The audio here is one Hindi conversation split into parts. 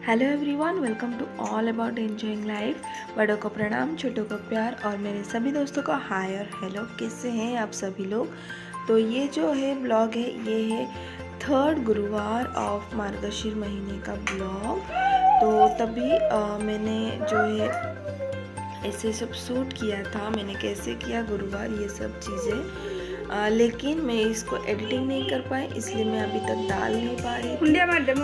Hello everyone, welcome to all about enjoying life. बड़ों को प्रणाम, छोटों को प्यार और मेरे सभी दोस्तों को हाय और हेलो। कैसे हैं आप सभी लोग? तो ये जो है ब्लॉग है, ये है 3rd गुरुवार ऑफ मार्गशीर महीने का ब्लॉग। तो तभी मैंने जो है ऐसे सब शूट किया था। मैंने कैसे किया गुरुवार ये सब चीज़ें, लेकिन मैं इसको एडिटिंग नहीं कर पाई, इसलिए मैं अभी तक डाल नहीं पा रही थी।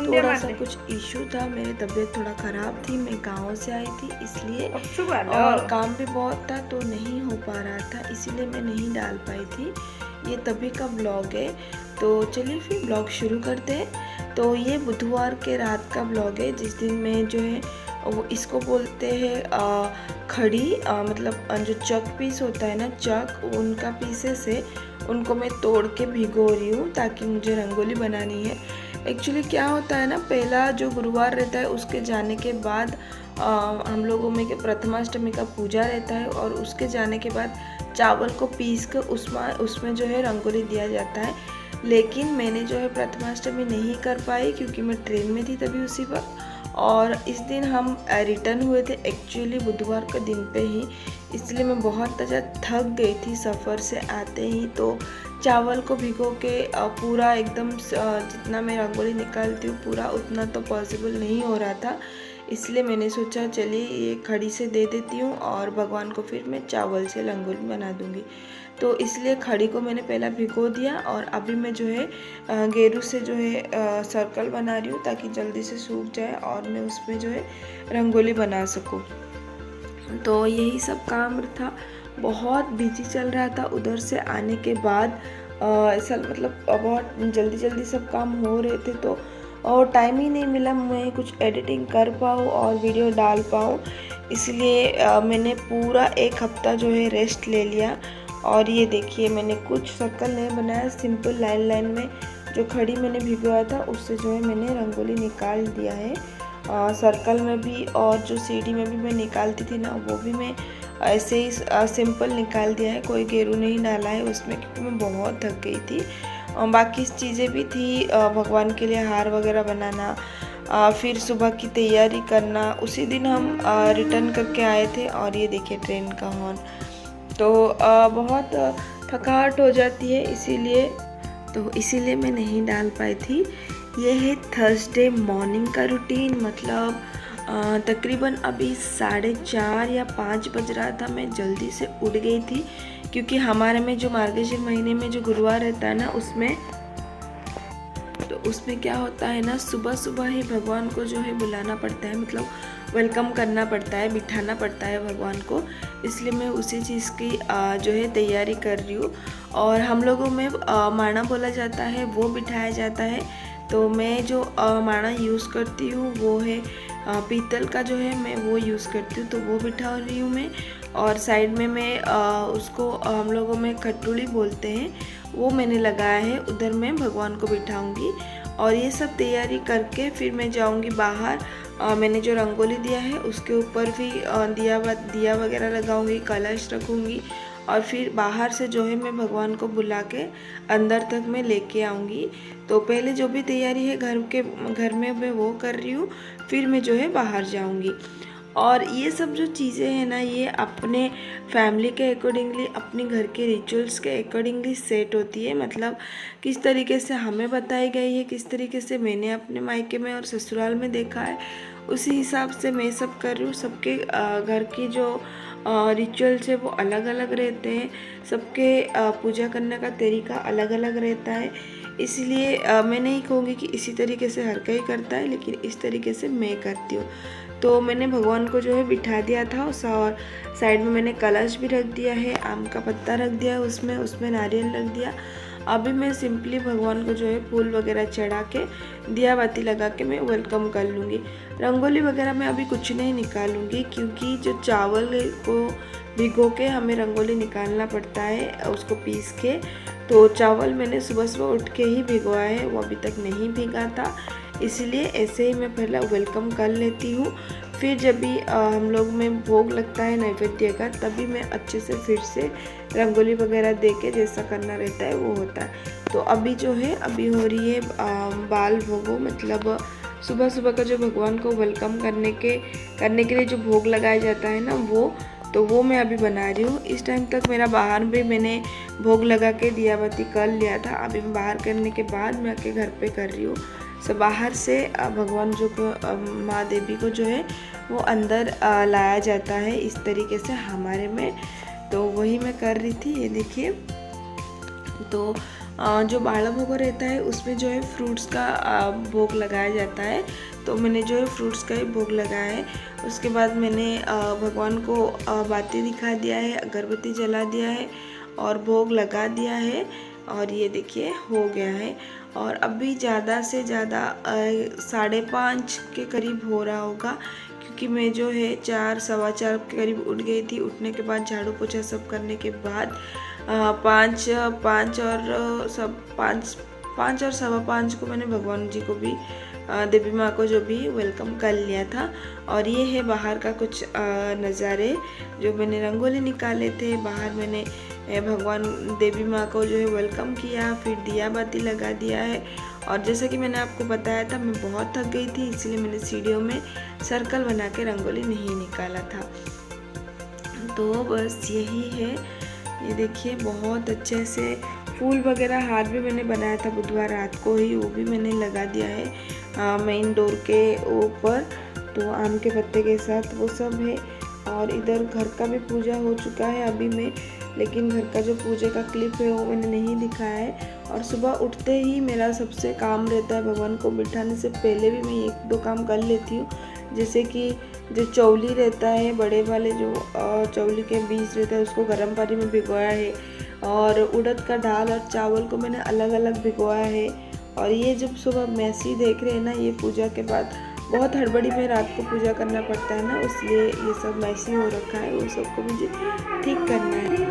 थोड़ा सा कुछ इशू था, मेरी तबीयत थोड़ा ख़राब थी, मैं गांव से आई थी इसलिए, और काम भी बहुत था तो नहीं हो पा रहा था, इसीलिए मैं नहीं डाल पाई थी। ये तभी का ब्लॉग है। तो चलिए फिर ब्लॉग शुरू करते हैं। तो ये बुधवार के रात का ब्लॉग है, जिस दिन मैं जो है वो इसको बोलते हैं खड़ी, मतलब जो चक पीस होता है ना, चक, उनका पीसेस है, उनको मैं तोड़ के भिगो रही हूँ ताकि मुझे रंगोली बनानी है। एक्चुअली क्या होता है ना, पहला जो गुरुवार रहता है उसके जाने के बाद हम लोगों में प्रथमाष्टमी का पूजा रहता है, और उसके जाने के बाद चावल को पीस कर उसमें जो है रंगोली दिया जाता है। लेकिन मैंने जो है प्रथमाष्टमी नहीं कर पाई क्योंकि मैं ट्रेन में थी तभी उसी वक्त, और इस दिन हम रिटर्न हुए थे एक्चुअली बुधवार के दिन पे ही, इसलिए मैं बहुत ज़्यादा थक गई थी सफ़र से आते ही। तो चावल को भिगो के पूरा एकदम जितना मैं रंगोली निकालती हूँ पूरा उतना तो पॉसिबल नहीं हो रहा था, इसलिए मैंने सोचा चलिए ये खड़ी से दे देती हूँ और भगवान को फिर मैं चावल से रंगोली बना दूँगी। तो इसलिए खड़ी को मैंने पहला भिगो दिया, और अभी मैं जो है गेरू से जो है सर्कल बना रही हूँ ताकि जल्दी से सूख जाए और मैं उसमें जो है रंगोली बना सकूँ। तो यही सब काम था, बहुत बिजी चल रहा था। उधर से आने के बाद ऐसा मतलब बहुत जल्दी जल्दी सब काम हो रहे थे, तो और टाइम ही नहीं मिला मैं कुछ एडिटिंग कर पाऊँ और वीडियो डाल पाऊँ, इसलिए मैंने पूरा एक हफ्ता जो है रेस्ट ले लिया। और ये देखिए, मैंने कुछ सर्कल नहीं बनाया, सिंपल लाइन लाइन में जो खड़ी मैंने भिगोया था उससे जो है मैंने रंगोली निकाल दिया है। सर्कल में भी और जो सीढ़ी में भी मैं निकालती थी ना, वो भी मैं ऐसे ही सिंपल निकाल दिया है, कोई गेरू नहीं डाला है उसमें क्योंकि मैं बहुत थक गई थी। बाकी चीज़ें भी थी, भगवान के लिए हार वगैरह बनाना, फिर सुबह की तैयारी करना। उसी दिन हम रिटर्न करके आए थे, और ये देखिए ट्रेन का हॉर्न। तो बहुत थकावट हो जाती है, इसीलिए मैं नहीं डाल पाई थी। ये है थर्सडे मॉर्निंग का रूटीन, मतलब तकरीबन अभी 4:30 या 5 बज रहा था। मैं जल्दी से उठ गई थी क्योंकि हमारे में जो मार्गशीर महीने में जो गुरुवार रहता है ना, उसमें क्या होता है ना, सुबह सुबह ही भगवान को जो है बुलाना पड़ता है, मतलब वेलकम करना पड़ता है, बिठाना पड़ता है भगवान को। इसलिए मैं उसी चीज़ की जो है तैयारी कर रही हूँ। और हम लोगों में माणा बोला जाता है, वो बिठाया जाता है। तो मैं जो माणा यूज़ करती हूँ वो है पीतल का जो है, मैं वो यूज़ करती हूँ, तो वो बिठा रही हूँ मैं। और साइड में मैं उसको हम लोगों में खटुली बोलते हैं, वो मैंने लगाया है, उधर मैं भगवान को बिठाऊंगी। और ये सब तैयारी करके फिर मैं जाऊंगी बाहर। मैंने जो रंगोली दिया है उसके ऊपर भी दिया वगैरह लगाऊंगी, कलश रखूंगी, और फिर बाहर से जो है मैं भगवान को बुला के अंदर तक मैं लेके आऊँगी। तो पहले जो भी तैयारी है घर में मैं वो कर रही हूँ, फिर मैं जो है बाहर जाऊँगी। और ये सब जो चीज़ें हैं ना, ये अपने फैमिली के अकॉर्डिंगली, अपने घर के रिचुअल्स के अकॉर्डिंगली सेट होती है, मतलब किस तरीके से हमें बताई गई है, किस तरीके से मैंने अपने मायके में और ससुराल में देखा है, उसी हिसाब से मैं सब कर रही हूँ। सबके घर की जो रिचुअल्स है वो अलग अलग रहते हैं, सबके पूजा करने का तरीका अलग अलग रहता है, इसलिए मैं नहीं कहूँगी कि इसी तरीके से हर कोई करता है, लेकिन इस तरीके से मैं करती हूँ। तो मैंने भगवान को जो है बिठा दिया था, और साइड में मैंने कलश भी रख दिया है, आम का पत्ता रख दिया उसमें नारियल रख दिया। अभी मैं सिंपली भगवान को जो है फूल वगैरह चढ़ा के दिया बाती लगा के मैं वेलकम कर लूँगी। रंगोली वगैरह मैं अभी कुछ नहीं निकालूँगी क्योंकि जो चावल को भिगो के हमें रंगोली निकालना पड़ता है, उसको पीस के। तो चावल मैंने सुबह सुबह उठ के ही भिगोया है, वो अभी तक नहीं भीगा था, इसलिए ऐसे ही मैं पहले वेलकम कर लेती हूँ। फिर जब भी हम लोग में भोग लगता है नैवेद्य का, तभी मैं अच्छे से फिर से रंगोली वगैरह दे के जैसा करना रहता है वो होता है। तो अभी जो है अभी हो रही है बाल भोगो, मतलब सुबह सुबह का जो भगवान को वेलकम करने के लिए जो भोग लगाया जाता है ना, वो मैं अभी बना रही हूँ। इस टाइम तक मेरा बाहर भी मैंने भोग लगा के दिया बाती कर लिया था। अभी मैं बाहर करने के बाद मैं आके घर पे कर रही हूँ। सब बाहर से भगवान जो माँ देवी को जो है वो अंदर लाया जाता है इस तरीके से हमारे में। तो वही मैं कर रही थी। ये देखिए, तो जो बाड़ा भोग रहता है उसमें जो है फ्रूट्स का भोग लगाया जाता है। तो मैंने जो है फ्रूट्स का ही भोग लगाया है। उसके बाद मैंने भगवान को बाती दिखा दिया है, अगरबत्ती जला दिया है और भोग लगा दिया है। और ये देखिए हो गया है। और अभी ज़्यादा से ज़्यादा 5:30 के करीब हो रहा होगा, क्योंकि मैं जो है 4 सवा 4 के करीब उठ गई थी। उठने के बाद झाड़ू पोछा सब करने के बाद 5 और सवा 5 को मैंने भगवान जी को भी देवी माँ को जो भी वेलकम कर लिया था। और ये है बाहर का कुछ नज़ारे जो मैंने रंगोली निकाले थे। बाहर मैंने भगवान देवी माँ को जो है वेलकम किया, फिर दिया बाती लगा दिया है। और जैसा कि मैंने आपको बताया था, मैं बहुत थक गई थी, इसलिए मैंने सीढ़ियों में सर्कल बना के रंगोली नहीं निकाला था। तो बस यही है। ये देखिए बहुत अच्छे से फूल वगैरह हार भी मैंने बनाया था बुधवार रात को ही, वो भी मैंने लगा दिया है मेन डोर के ऊपर। तो आम के पत्ते के साथ वो सब है। और इधर घर का भी पूजा हो चुका है अभी में, लेकिन घर का जो पूजा का क्लिप है वो मैंने नहीं दिखाया है। और सुबह उठते ही मेरा सबसे काम रहता है, भगवान को बिठाने से पहले भी मैं 1-2 काम कर लेती हूँ। जैसे कि जो चौली रहता है, बड़े वाले जो चौली के बीज रहता है, उसको गर्म पानी में भिगोया है। और उड़द का दाल और चावल को मैंने अलग अलग भिगोया है। और ये जब सुबह मैसी देख रहे हैं ना, ये पूजा के बाद बहुत हड़बड़ी में रात को पूजा करना पड़ता है ना, इसलिए ये सब मैसी हो रखा है, वो सबको मुझे ठीक करना है।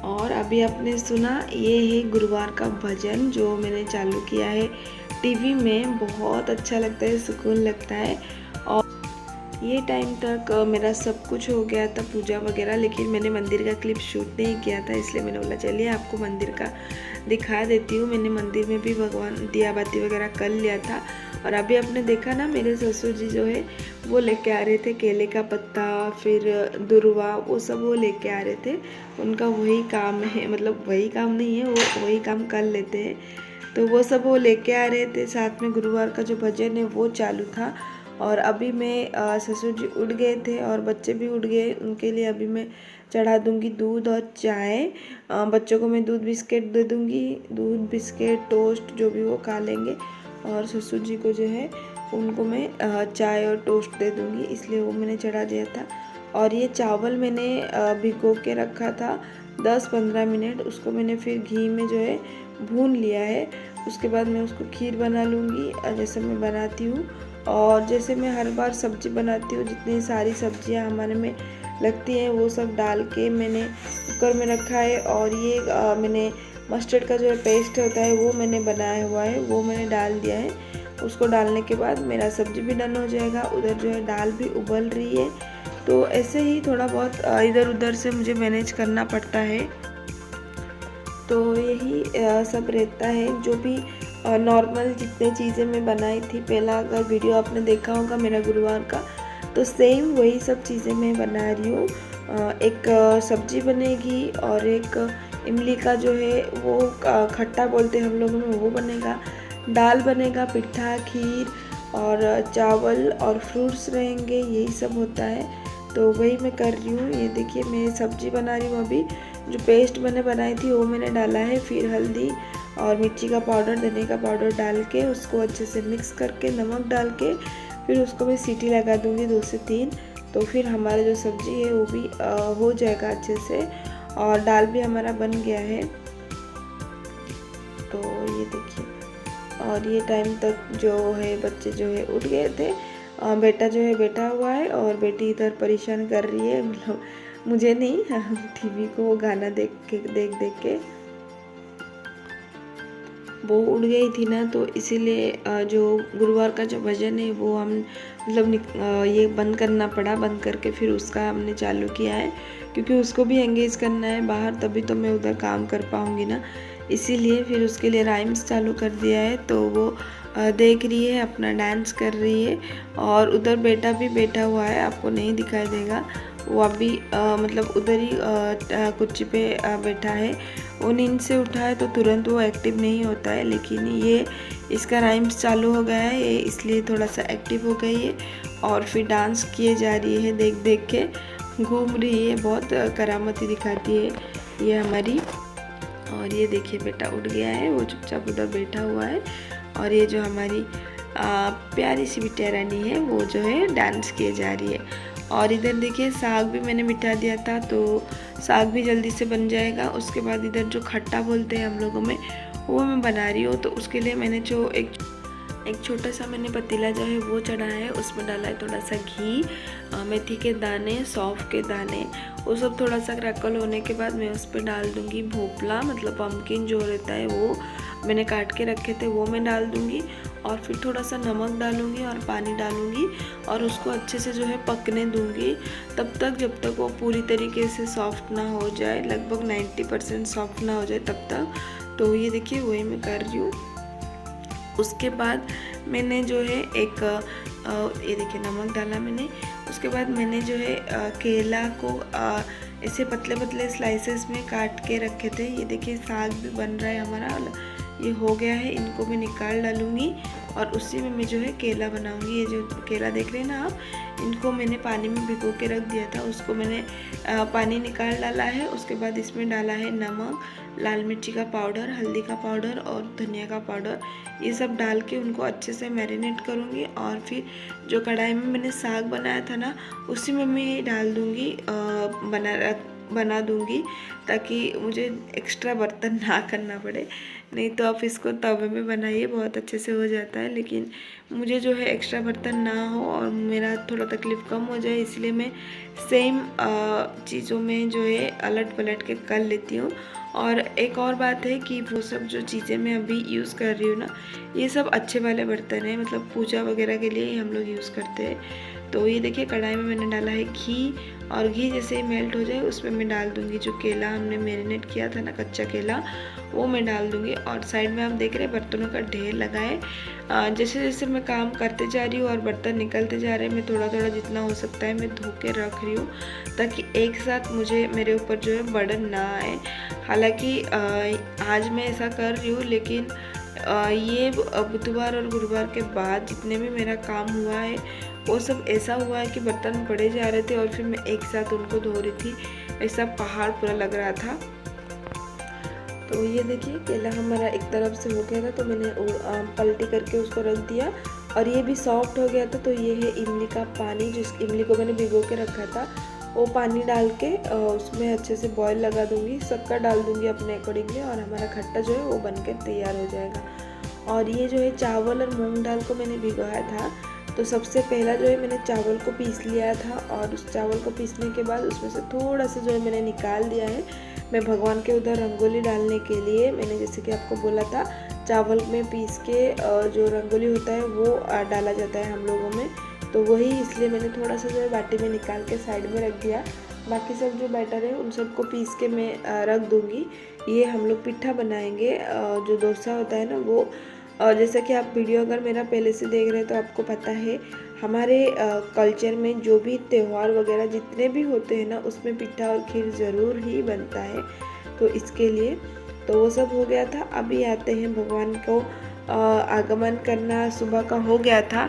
और अभी आपने सुना, ये है गुरुवार का भजन जो मैंने चालू किया है टीवी में। बहुत अच्छा लगता है, सुकून लगता है। और ये टाइम तक मेरा सब कुछ हो गया था पूजा वगैरह, लेकिन मैंने मंदिर का क्लिप शूट नहीं किया था, इसलिए मैंने बोला चलिए आपको मंदिर का दिखा देती हूँ। मैंने मंदिर में भी भगवान दिया बाती वगैरह कर लिया था। और अभी आपने देखा ना, मेरे ससुर जी जो है वो लेके आ रहे थे केले का पत्ता, फिर दुर्वा, वो सब वो लेके आ रहे थे। उनका वही काम है, मतलब वही काम नहीं है, वो वही काम कर लेते हैं। तो वो सब वो लेके आ रहे थे, साथ में गुरुवार का जो भजन है वो चालू था। और अभी मैं ससुर जी उठ गए थे और बच्चे भी उठ गए, उनके लिए अभी मैं चढ़ा दूंगी दूध और चाय। बच्चों को मैं दूध बिस्किट दे दूंगी, दूध बिस्किट टोस्ट जो भी वो खा लेंगे। और ससुर जी को जो है उनको मैं चाय और टोस्ट दे दूंगी, इसलिए वो मैंने चढ़ा दिया था। और ये चावल मैंने भिगो के रखा था 10-15 मिनट, उसको मैंने फिर घी में जो है भून लिया है। उसके बाद मैं उसको खीर बना लूँगी जैसे मैं बनाती हूँ। और जैसे मैं हर बार सब्ज़ी बनाती हूँ, जितनी सारी सब्जियाँ हमारे में लगती हैं वो सब डाल के मैंने कुकर में रखा है। और ये मैंने मस्टर्ड का जो है पेस्ट होता है वो मैंने बनाया हुआ है, वो मैंने डाल दिया है। उसको डालने के बाद मेरा सब्ज़ी भी डन हो जाएगा। उधर जो है दाल भी उबल रही है। तो ऐसे ही थोड़ा बहुत इधर उधर से मुझे मैनेज करना पड़ता है। तो यही सब रहता है। जो भी नॉर्मल जितने चीज़ें मैं बनाई थी पहला, अगर वीडियो आपने देखा होगा मेरा गुरुवार का, तो सेम वही सब चीज़ें मैं बना रही हूँ। एक सब्जी बनेगी और एक इमली का जो है वो खट्टा बोलते हैं हम लोगों में, वो बनेगा। दाल बनेगा, पिट्ठा, खीर और चावल और फ्रूट्स रहेंगे, यही सब होता है। तो वही मैं कर रही हूँ। ये देखिए मैं सब्जी बना रही हूँ। अभी जो पेस्ट मैंने बनाई थी वो मैंने डाला है, फिर हल्दी और मिर्ची का पाउडर, धनिया का पाउडर डाल के उसको अच्छे से मिक्स करके नमक डाल के फिर उसको मैं सीटी लगा दूँगी 2 से 3। तो फिर हमारा जो सब्ज़ी है वो भी हो जाएगा अच्छे से। और दाल भी हमारा बन गया है। तो ये देखिए, और ये टाइम तक जो है बच्चे जो है उठ गए थे। बेटा जो है बैठा हुआ है और बेटी इधर परेशान कर रही है, मतलब मुझे नहीं, टीवी को गाना देख के। वो उड़ गई थी ना, तो इसीलिए जो गुरुवार का जो भजन है वो हम मतलब ये बंद करना पड़ा। बंद करके फिर उसका हमने चालू किया है, क्योंकि उसको भी एंगेज करना है बाहर, तभी तो मैं उधर काम कर पाऊँगी ना। इसीलिए फिर उसके लिए राइम्स चालू कर दिया है। तो वो देख रही है, अपना डांस कर रही है। और उधर बेटा भी बैठा हुआ है, आपको नहीं दिखाई देगा, वो अभी मतलब उधर ही कुर्सी पे बैठा है। वो नींद से उठा है तो तुरंत वो एक्टिव नहीं होता है, लेकिन ये इसका राइम्स चालू हो गया है, ये इसलिए थोड़ा सा एक्टिव हो गई है। और फिर डांस किए जा रही है, देख देख के घूम रही है, बहुत करामती दिखाती है ये हमारी। और ये देखिए बेटा उठ गया है, वो चुपचाप उधर बैठा हुआ है। और ये जो हमारी प्यारी सी बिटिया रानी है वो जो है डांस किए जा रही है। और इधर देखिए साग भी मैंने बिठा दिया था, तो साग भी जल्दी से बन जाएगा। उसके बाद इधर जो खट्टा बोलते हैं हम लोगों में, वो मैं बना रही हूँ। तो उसके लिए मैंने जो एक छोटा सा मैंने पतीला जो है वो चढ़ाया है, उसमें डाला है थोड़ा सा घी, मेथी के दाने, सौंफ के दाने, वो सब थोड़ा सा क्रैकल होने के बाद मैं उस पर डाल दूँगी भोपला, मतलब पम्पकिन जो रहता है वो मैंने काट के रखे थे, वो मैं डाल दूँगी। और फिर थोड़ा सा नमक डालूँगी और पानी डालूँगी और उसको अच्छे से जो है पकने दूँगी तब तक जब तक वो पूरी तरीके से सॉफ्ट ना हो जाए, लगभग 90% सॉफ्ट ना हो जाए तब तक। तो ये देखिए वही मैं कर रही हूँ। उसके बाद मैंने जो है ये देखिए नमक डाला मैंने। उसके बाद मैंने जो है केला को ऐसे पतले पतले स्लाइसेस में काट के रखे थे। ये देखिए साग भी बन रहा है हमारा, ये हो गया है। इनको मैं निकाल डालूँगी और उसी में मैं जो है केला बनाऊँगी। ये जो केला देख रहे हैं ना आप, इनको मैंने पानी में भिगो के रख दिया था, उसको मैंने पानी निकाल डाला है। उसके बाद इसमें डाला है नमक, लाल मिर्ची का पाउडर, हल्दी का पाउडर और धनिया का पाउडर। ये सब डाल के उनको अच्छे से मैरिनेट करूँगी। और फिर जो कढ़ाई में मैंने साग बनाया था ना, उसी में मैं ये डाल दूँगी, बना दूँगी, ताकि मुझे एक्स्ट्रा बर्तन ना करना पड़े। नहीं तो आप इसको तवे में बनाइए, बहुत अच्छे से हो जाता है, लेकिन मुझे जो है एक्स्ट्रा बर्तन ना हो और मेरा थोड़ा तकलीफ़ कम हो जाए, इसलिए मैं सेम चीज़ों में जो है अलट पलट के कर लेती हूँ। और एक और बात है कि वो सब जो चीज़ें मैं अभी यूज़ कर रही हूँ ना, ये सब अच्छे वाले बर्तन हैं, मतलब पूजा वगैरह के लिए ही हम लोग यूज़ करते हैं। तो ये देखिए कढ़ाई में मैंने डाला है घी, और घी जैसे ही मेल्ट हो जाए उसमें मैं डाल दूँगी जो केला हमने मैरिनेट किया था ना, कच्चा केला, वो मैं डाल दूँगी। और साइड में आप देख रहे हैं बर्तनों का ढेर लगा है। जैसे जैसे मैं काम करते जा रही हूँ और बर्तन निकलते जा रहे हैं, मैं थोड़ा थोड़ा जितना हो सकता है मैं धो के रख रही हूँ, ताकि एक साथ मुझे मेरे ऊपर जो है बर्डन ना आए। हालांकि आज मैं ऐसा कर रही हूँ, लेकिन ये बुधवार और गुरुवार के बाद जितने भी मेरा काम हुआ है वो सब ऐसा हुआ है कि बर्तन पड़े जा रहे थे और फिर मैं एक साथ उनको धो रही थी, ऐसा पहाड़ पूरा लग रहा था। तो ये देखिए केला हमारा एक तरफ से हो गया था, तो मैंने पलटी करके उसको रख दिया और ये भी सॉफ्ट हो गया था। तो ये है इमली का पानी, जिस इमली को मैंने भिगो के रखा था, वो पानी डाल के उसमें अच्छे से बॉईल लगा दूंगी, शक्कर डाल दूंगी अपने अकॉर्डिंगली, और हमारा खट्टा जो है वो बनकर तैयार हो जाएगा। और ये जो है चावल और मूंग दाल को मैंने भिगोया था, तो सबसे पहला जो है मैंने चावल को पीस लिया था, और उस चावल को पीसने के बाद उसमें से थोड़ा सा जो है मैंने निकाल दिया है। मैं भगवान के उधर रंगोली डालने के लिए, मैंने जैसे कि आपको बोला था, चावल में पीस के जो रंगोली होता है वो डाला जाता है हम लोगों में, तो वही इसलिए मैंने थोड़ा सा जो है बाटी में निकाल के साइड में रख दिया। बाकी सब जो बैटर है उन सबको पीस के मैं रख दूँगी। ये हम लोग पिट्ठा बनाएंगे, जो डोसा होता है ना वो। और जैसा कि आप वीडियो अगर मेरा पहले से देख रहे हैं तो आपको पता है हमारे कल्चर में जो भी त्यौहार वगैरह जितने भी होते हैं ना, उसमें पिट्ठा और खीर ज़रूर ही बनता है। तो इसके लिए तो वो सब हो गया था। अभी आते हैं भगवान को आगमन करना सुबह का हो गया था,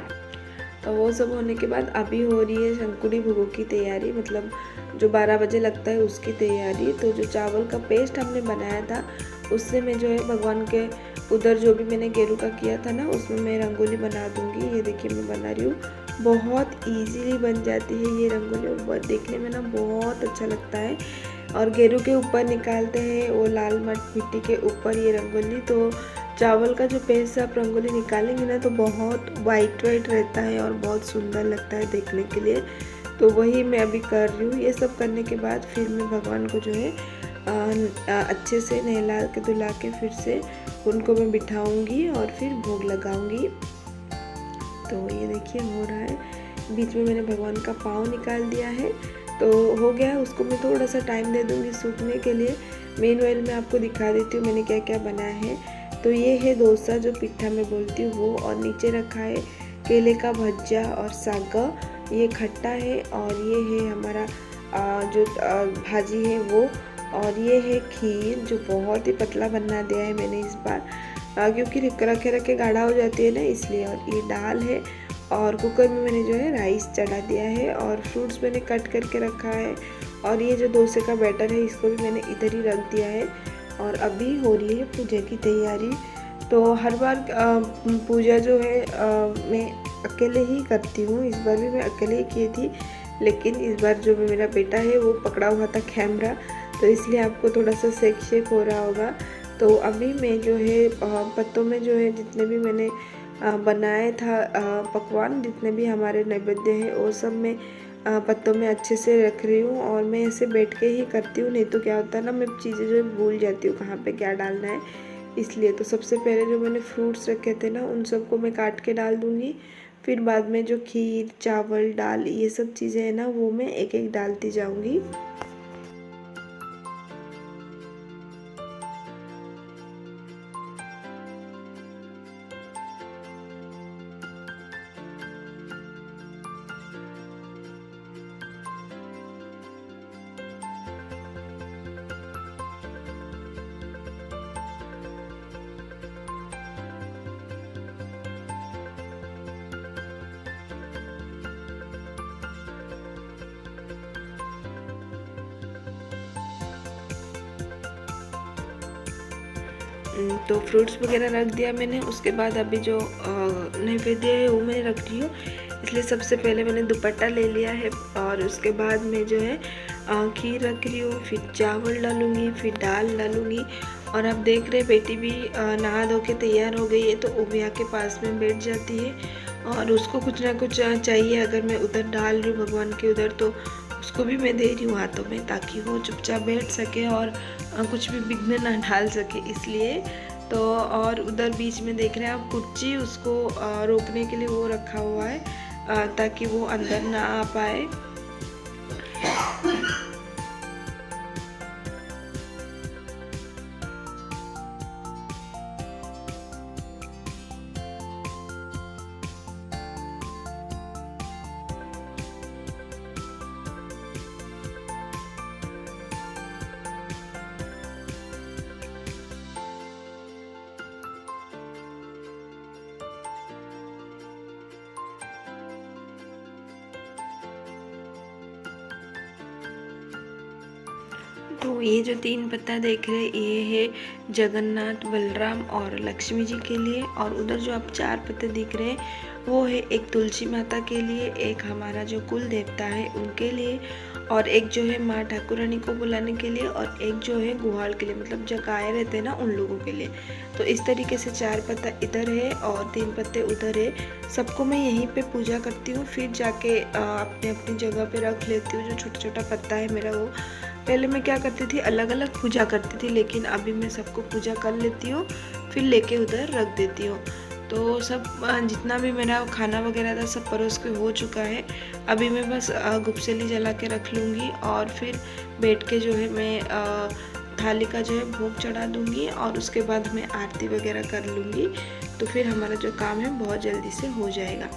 तो वो सब होने के बाद अभी हो रही है शंकुड़ी भोगों की तैयारी, मतलब जो 12 बजे लगता है उसकी तैयारी। तो जो चावल का पेस्ट हमने बनाया था उससे मैं जो है भगवान के उधर जो भी मैंने गेरू का किया था ना, उसमें मैं रंगोली बना दूंगी। ये देखिए मैं बना रही हूँ, बहुत इजीली बन जाती है ये रंगोली, और देखने में ना बहुत अच्छा लगता है। और गेरू के ऊपर निकालते हैं वो लाल मिट्टी के ऊपर ये रंगोली, तो चावल का जो पेस्ट से आप रंगोली निकालेंगे ना तो बहुत वाइट रहता है और बहुत सुंदर लगता है देखने के लिए। तो वही मैं अभी कर रही हूँ। ये सब करने के बाद फिर मैं भगवान को जो है अच्छे से नहला के धुला के फिर से उनको मैं बिठाऊंगी और फिर भोग लगाऊंगी। तो ये देखिए हो रहा है। बीच में मैंने भगवान का पाँव निकाल दिया है, तो हो गया है। उसको मैं थोड़ा सा टाइम दे दूँगी सूखने के लिए। मेनवेल में आपको दिखा देती हूँ मैंने क्या क्या बनाया है। तो ये है डोसा जो पिट्ठा मैं बोलती हूँ वो, और नीचे रखा है केले का भज्जा और साग, ये खट्टा है, और ये है हमारा जो भाजी है वो, और ये है खीर जो बहुत ही पतला बना दिया है मैंने इस बार, क्योंकि रखे रखे गाढ़ा हो जाती है ना इसलिए। और ये दाल है, और कुकर में मैंने जो है राइस चढ़ा दिया है, और फ्रूट्स मैंने कट करके रखा है। और ये जो डोसे का बैटर है इसको भी मैंने इधर ही रख दिया है। और अभी हो रही है पूजा की तैयारी। तो हर बार पूजा जो है मैं अकेले ही करती हूँ। इस बार भी मैं अकेले ही की थी, लेकिन इस बार जो मेरा बेटा है वो पकड़ा हुआ था कैमरा, तो इसलिए आपको थोड़ा सा शेक हो रहा होगा। तो अभी मैं जो है पत्तों में जो है जितने भी मैंने बनाए था पकवान, जितने भी हमारे नैवेद्य हैं वो सब मैं पत्तों में अच्छे से रख रही हूँ। और मैं ऐसे बैठ के ही करती हूँ, नहीं तो क्या होता है ना, मैं चीज़ें जो है भूल जाती हूँ कहाँ पे क्या डालना है, इसलिए। तो सबसे पहले जो मैंने फ्रूट्स रखे थे ना उन सबको मैं काट के डाल दूँगी। फिर बाद में जो खीर, चावल, दाल, ये सब चीज़ें हैं ना वो मैं एक एक डालती जाऊँगी। तो फ्रूट्स वगैरह रख दिया मैंने। उसके बाद अभी जो नैवेद्य है वो मैं रख रही हूँ, इसलिए सबसे पहले मैंने दुपट्टा ले लिया है। और उसके बाद मैं जो है खीर रख रही हूँ, फिर चावल डालूँगी, फिर दाल डालूँगी। और आप देख रहे बेटी भी नहा धो के तैयार हो गई है, तो ओबिया के पास में बैठ जाती है, और उसको कुछ ना कुछ चाहिए। अगर मैं उधर डाल रही हूँ भगवान के उधर, तो उसको भी मैं दे रही हूँ हाथों में, ताकि वो चुपचाप बैठ सके और कुछ भी विघ्न ना डाल सके, इसलिए। तो और उधर बीच में देख रहे हैं आप कुर्सी, उसको रोकने के लिए वो रखा हुआ है, ताकि वो अंदर ना आ पाए। तो ये जो 3 पत्ता देख रहे हैं ये है जगन्नाथ, बलराम और लक्ष्मी जी के लिए। और उधर जो आप 4 पत्ते दिख रहे हैं वो है एक तुलसी माता के लिए, एक हमारा जो कुल देवता है उनके लिए, और एक जो है माँ ठाकुरानी को बुलाने के लिए, और एक जो है गुहाल के लिए, मतलब जो गाय रहते हैं ना उन लोगों के लिए। तो इस तरीके से 4 पत्ता इधर है और 3 पत्ते उधर है। सबको मैं यहीं पे पूजा करती हूँ, फिर जाके अपने अपनी जगह पे रख लेती हूँ। जो छोटा छोटा पत्ता है मेरा वो, पहले मैं क्या करती थी अलग अलग पूजा करती थी, लेकिन अभी मैं सबको पूजा कर लेती हूँ, फिर लेके उधर रख देती हूँ। तो सब जितना भी मेरा खाना वगैरह था सब परोस के हो चुका है। अभी मैं बस गुपसेली जला के रख लूँगी, और फिर बैठ के जो है मैं थाली का जो है भोग चढ़ा दूँगी, और उसके बाद मैं आरती वगैरह कर लूँगी। तो फिर हमारा जो काम है बहुत जल्दी से हो जाएगा।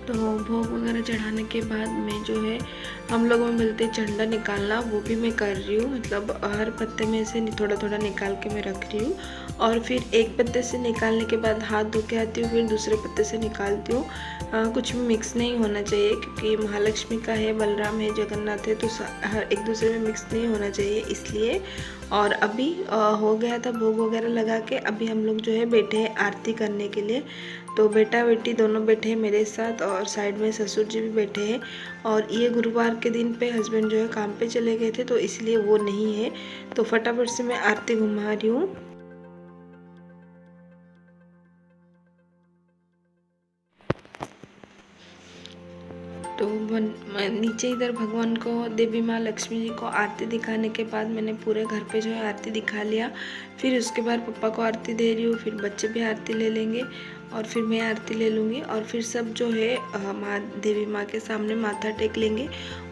तो भोग वगैरह चढ़ाने के बाद मैं जो है हम लोगों में मिलते चंडा निकालना, वो भी मैं कर रही हूँ। मतलब हर पत्ते में से थोड़ा थोड़ा निकाल के मैं रख रही हूँ और फिर एक पत्ते से निकालने के बाद हाथ धो के आती हूँ, फिर दूसरे पत्ते से निकालती हूँ। कुछ भी मिक्स नहीं होना चाहिए क्योंकि महालक्ष्मी का है, बलराम है, जगन्नाथ है, तो हर एक दूसरे में मिक्स नहीं होना चाहिए इसलिए। और अभी हो गया था भोग वगैरह लगा के, अभी हम लोग जो है बैठे हैं आरती करने के लिए। तो बेटा बेटी दोनों बैठे हैं मेरे साथ और साइड में ससुर जी भी बैठे हैं। और ये गुरुवार के दिन पे हस्बैंड जो है काम पे चले गए थे तो इसलिए वो नहीं है, तो फटाफट से मैं आरती घुमा रही हूँ। तो नीचे इधर भगवान को, देवी माँ लक्ष्मी जी को आरती दिखाने के बाद मैंने पूरे घर पे जो है आरती दिखा लिया। फिर उसके बाद पापा को आरती दे रही हूँ, फिर बच्चे भी आरती ले लेंगे और फिर मैं आरती ले लूँगी और फिर सब जो है माँ देवी माँ के सामने माथा टेक लेंगे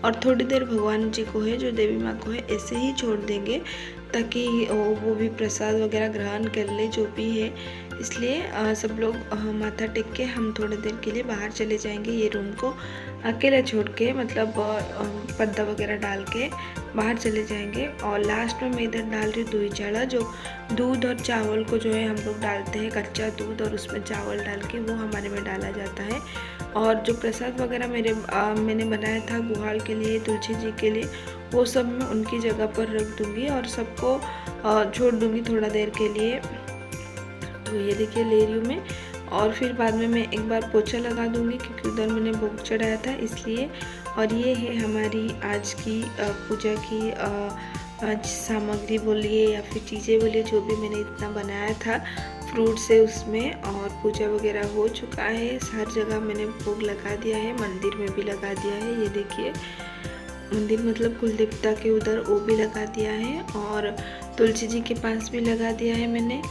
और थोड़ी देर भगवान जी को है, जो देवी माँ को है, ऐसे ही छोड़ देंगे ताकि वो भी प्रसाद वगैरह ग्रहण कर ले जो भी है। इसलिए सब लोग माथा टेक के हम थोड़ी देर के लिए बाहर चले जाएंगे, ये रूम को अकेले छोड़ के, मतलब पर्दा वगैरह डाल के बाहर चले जाएंगे। और लास्ट में मैं इधर डाल रही हूँ दूध चाड़ा, जो दूध और चावल को जो है हम लोग डालते हैं, कच्चा दूध और उसमें चावल डाल के वो हमारे में डाला जाता है। और जो प्रसाद वगैरह मैंने बनाया था गुहाल के लिए, तुलसी जी के लिए, वो सब मैं उनकी जगह पर रख दूँगी और सबको छोड़ दूँगी थोड़ा देर के लिए। तो ये देखिए ले रही हूँ मैं और फिर बाद में मैं एक बार पोछा लगा दूँगी क्योंकि उधर मैंने भोग चढ़ाया था इसलिए। और ये है हमारी आज की पूजा की आज सामग्री बोलिए या फिर चीज़ें बोलिए, जो भी मैंने इतना बनाया था फ्रूट से उसमें। और पूजा वगैरह हो चुका है, हर जगह मैंने भोग लगा दिया है, मंदिर में भी लगा दिया है। ये देखिए मंदिर मतलब कुल देवता के उधर वो भी लगा दिया है और तुलसी जी के पास भी लगा दिया है मैंने।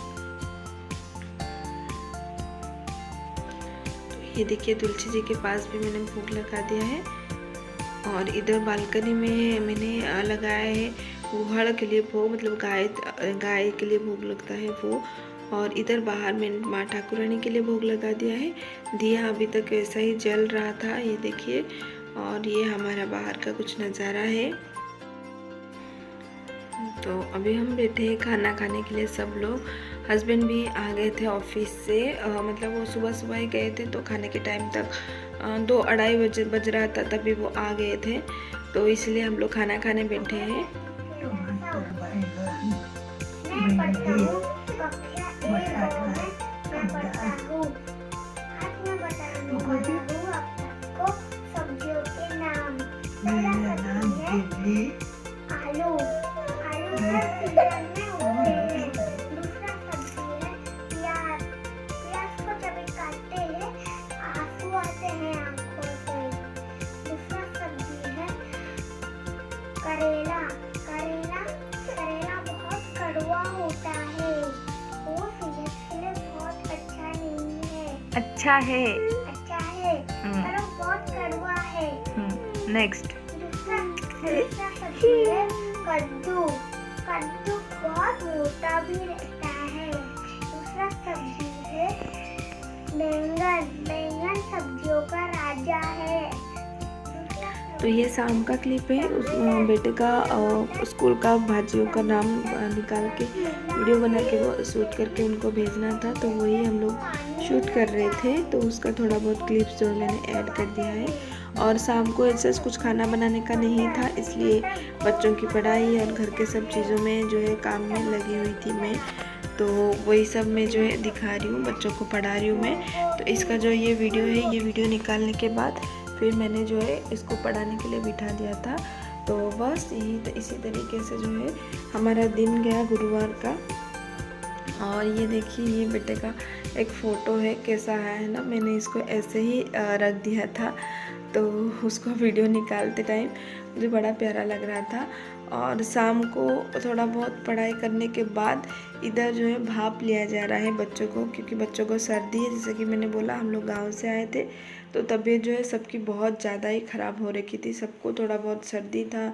ये देखिए तुलसी जी के पास भी मैंने भोग लगा दिया है। और इधर बालकनी में मैंने लगाया है गुहाड़ के लिए भोग, मतलब गाय के लिए भोग लगता है वो। और इधर बाहर मैंने माँ ठाकुरानी के लिए भोग लगा दिया है। दिया अभी तक ऐसा ही जल रहा था, ये देखिए। और ये हमारा बाहर का कुछ नज़ारा है। तो अभी हम बैठे हैं खाना खाने के लिए सब लोग। हस्बैंड भी आ गए थे ऑफिस से, मतलब वो सुबह सुबह ही गए थे तो खाने के टाइम तक 2-2:30 बज रहा था तभी वो आ गए थे, तो इसलिए हम लोग खाना खाने बैठे हैं। आलू सीजन में होते हैं। दूसरा सब्जी है प्याज। प्याज को जब काटते हैं आंसू आते हैं आंखों से। दूसरा सब्जी है करेला। करेला बहुत कड़वा होता है, वो सेहत के लिए बहुत अच्छा नहीं है। अच्छा है पर वो बहुत कड़वा है। नेक्स्ट दूसरा सब्जी है कद्दू बहुत मोटा भी रहता है। दूसरा सब्जी है बैंगन सब्जियों का राजा है। तो ये शाम का क्लिप है, उस बेटे का स्कूल का भाजियों का नाम निकाल के वीडियो बना के वो शूट करके उनको भेजना था, तो वही हम लोग शूट कर रहे थे। तो उसका थोड़ा बहुत क्लिप्स जो मैंने ऐड कर दिया है। और शाम को ऐसे कुछ खाना बनाने का नहीं था, इसलिए बच्चों की पढ़ाई और घर के सब चीज़ों में जो है काम में लगी हुई थी मैं, तो वही सब मैं जो है दिखा रही हूँ, बच्चों को पढ़ा रही हूँ मैं। तो इसका जो ये वीडियो है, ये वीडियो निकालने के बाद फिर मैंने जो है इसको पढ़ाने के लिए बिठा दिया था। तो बस इसी तरीके से जो है हमारा दिन गया गुरुवार का। और ये देखिए ये बेटे का एक फ़ोटो है, कैसा है ना, मैंने इसको ऐसे ही रख दिया था, तो उसको वीडियो निकालते टाइम मुझे बड़ा प्यारा लग रहा था। और शाम को थोड़ा बहुत पढ़ाई करने के बाद इधर जो है भाप लिया जा रहा है बच्चों को, क्योंकि बच्चों को सर्दी है। जैसे कि मैंने बोला हम लोग गांव से आए थे, तो तबीयत जो है सबकी बहुत ज़्यादा ही ख़राब हो रखी थी। सबको थोड़ा बहुत सर्दी था,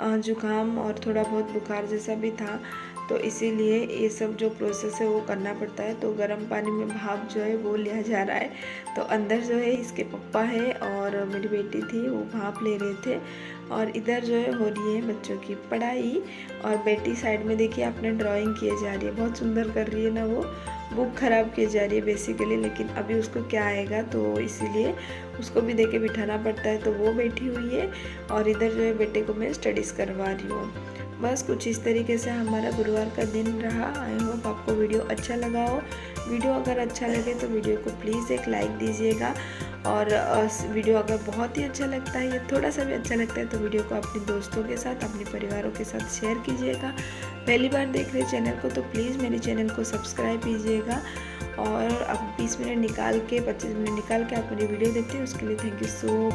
जुकाम और थोड़ा बहुत बुखार जैसा भी था, तो इसीलिए ये सब जो प्रोसेस है वो करना पड़ता है। तो गर्म पानी में भाप जो है वो लिया जा रहा है। तो अंदर जो है इसके पप्पा है और मेरी बेटी थी, वो भाप ले रहे थे। और इधर जो है हो रही है बच्चों की पढ़ाई। और बेटी साइड में देखिए अपने ड्राइंग किए जा रही है, बहुत सुंदर कर रही है ना, वो बुक ख़राब की जा रही है बेसिकली, लेकिन अभी उसको क्या आएगा तो इसीलिए उसको भी देके बिठाना पड़ता है, तो वो बैठी हुई है। और इधर जो है बेटे को मैं स्टडीज़ करवा रही हूँ। बस कुछ इस तरीके से हमारा गुरुवार का दिन रहा। आई होप आपको वीडियो अच्छा लगा हो। वीडियो अगर अच्छा लगे तो वीडियो को प्लीज़ एक लाइक दीजिएगा, और वीडियो अगर बहुत ही अच्छा लगता है या थोड़ा सा भी अच्छा लगता है तो वीडियो को अपने दोस्तों के साथ, अपने परिवारों के साथ शेयर कीजिएगा। पहली बार देख रहे चैनल को तो प्लीज़ मेरे चैनल को सब्सक्राइब कीजिएगा। और अब 20 मिनट निकाल के 25 मिनट निकाल के आप मेरी वीडियो देखते हैं, उसके लिए थैंक यू सो